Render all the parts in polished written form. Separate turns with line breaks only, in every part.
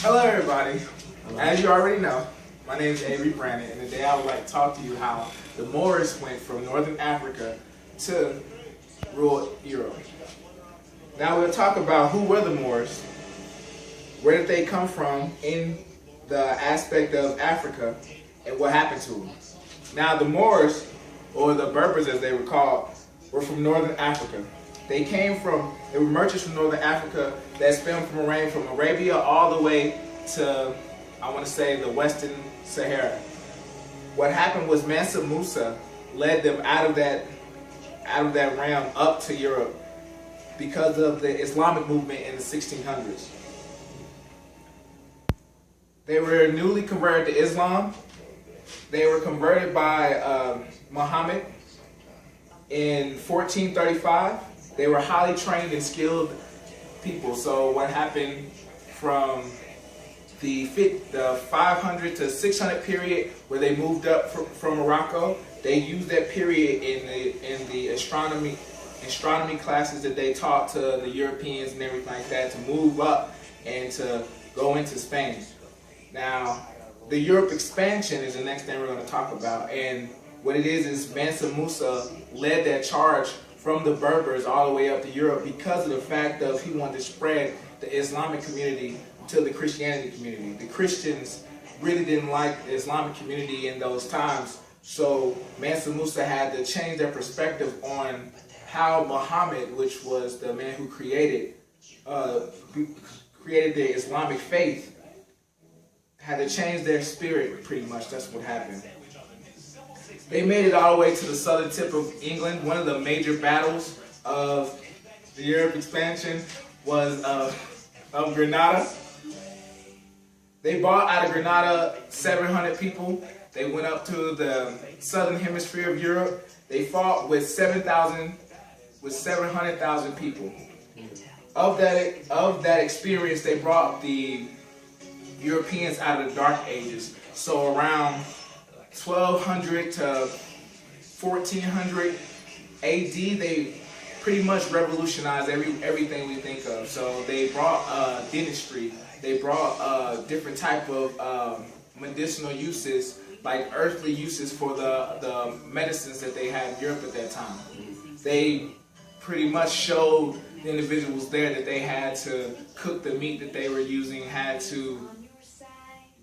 Hello everybody. As you already know, my name is Brannon, and today I would like to talk to you how the Moors went from Northern Africa to rural Europe. Now we'll talk about who were the Moors, where did they come from in the aspect of Africa, and what happened to them. Now the Moors, or the Berbers as they were called, were from Northern Africa. They were merchants from Northern Africa that spanned from Arabia all the way to, I want to say, the Western Sahara. What happened was Mansa Musa led them out of that realm up to Europe because of the Islamic movement in the 1600s. They were newly converted to Islam. They were converted by Muhammad in 1435. They were highly trained and skilled people. So what happened from the 500 to 600 period, where they moved up from Morocco, they used that period in the astronomy classes that they taught to the Europeans and everything like that to move up and to go into Spain. Now, the Europe expansion is the next thing we're going to talk about, and what it is Mansa Musa led that charge from the Berbers all the way up to Europe because of the fact that he wanted to spread the Islamic community to the Christianity community. The Christians really didn't like the Islamic community in those times, so Mansa Musa had to change their perspective on how Muhammad, which was the man who created the Islamic faith, had to change their spirit pretty much. That's what happened. They made it all the way to the southern tip of England. One of the major battles of the Europe expansion was of Granada. They bought out of Granada 700 people. They went up to the southern hemisphere of Europe. They fought with 700,000 people. Of that experience, they brought the Europeans out of the Dark Ages. So around 1200 to 1400 AD, they pretty much revolutionized everything we think of. So they brought dentistry. They brought different type of medicinal uses, like earthly uses for the medicines that they had in Europe at that time. They pretty much showed the individuals there that they had to cook the meat that they were using, had to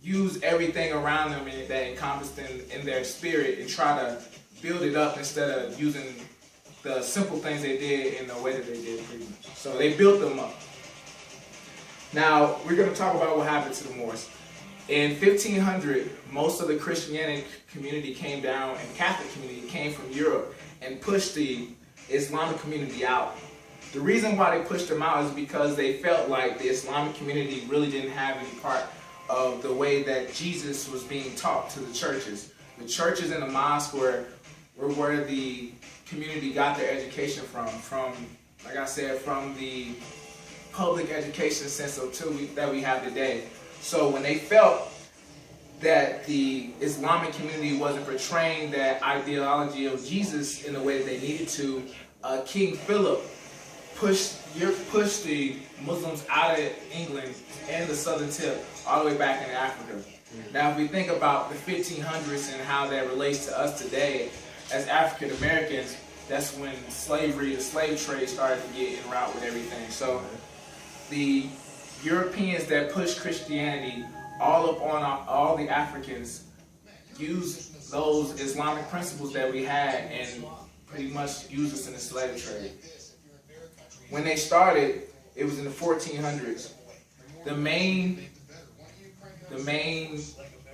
use everything around them that encompassed in their spirit and try to build it up instead of using the simple things they did in the way that they did pretty much. So they built them up. Now, we're going to talk about what happened to the Moors. In 1500, most of the Christianity community came down and Catholic community came from Europe and pushed the Islamic community out. The reason why they pushed them out is because they felt like the Islamic community really didn't have any part of the way that Jesus was being taught to the churches. The churches and the mosques were where the community got their education from, like I said, from the public education system that we have today. So when they felt that the Islamic community wasn't portraying that ideology of Jesus in the way that they needed to, King Philip pushed the Muslims out of England and the southern tip all the way back into Africa. Now, if we think about the 1500s and how that relates to us today as African Americans, that's when the slave trade started to get en route with everything. So the Europeans that pushed Christianity all up on all the Africans used those Islamic principles that we had and pretty much used us in the slave trade. When they started, it was in the 1400s. The main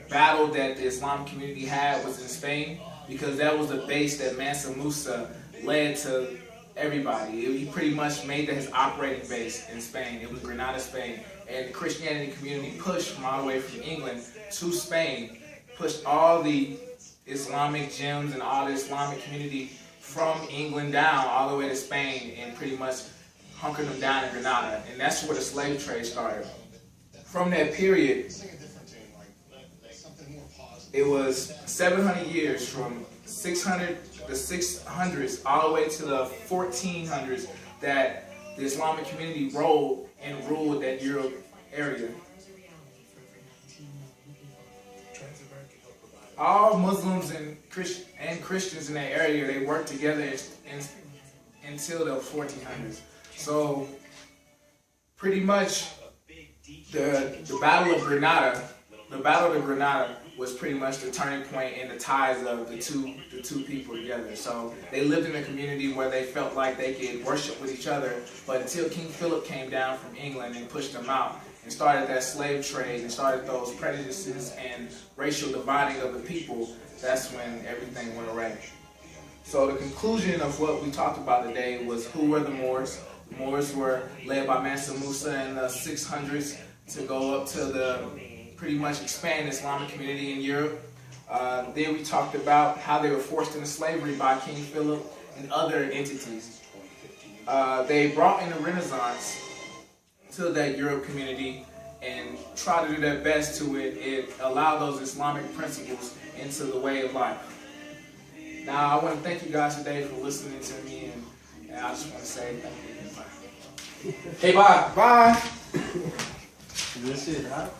battle that the Islamic community had was in Spain, because that was the base that Mansa Musa led to everybody. He pretty much made that his operating base in Spain. It was Granada, Spain. And the Christianity community pushed from all the way from England to Spain, pushed all the Islamic gems and all the Islamic community from England down all the way to Spain and pretty much hunkered them down in Granada. And that's where the slave trade started. From that period, it was 700 years, from 600 the 600s all the way to the 1400s, that the Islamic community ruled that Europe area. all Muslims and Christians in that area, they worked together until the 1400s. So pretty much the Battle of Granada, was pretty much the turning point in the ties of the two people together. So they lived in a community where they felt like they could worship with each other, but until King Philip came down from England and pushed them out and started that slave trade and started those prejudices and racial dividing of the people, that's when everything went awry. So the conclusion of what we talked about today was, who were the Moors? The Moors were led by Mansa Musa in the 600s to go up to the pretty much expand the Islamic community in Europe. Then we talked about how they were forced into slavery by King Philip and other entities. They brought in the Renaissance to that Europe community and tried to do their best to it allow those Islamic principles into the way of life. Now, I want to thank you guys today for listening to me, and I just want to say thank you. Bye.
Hey, bye.
Bye.
This is hot.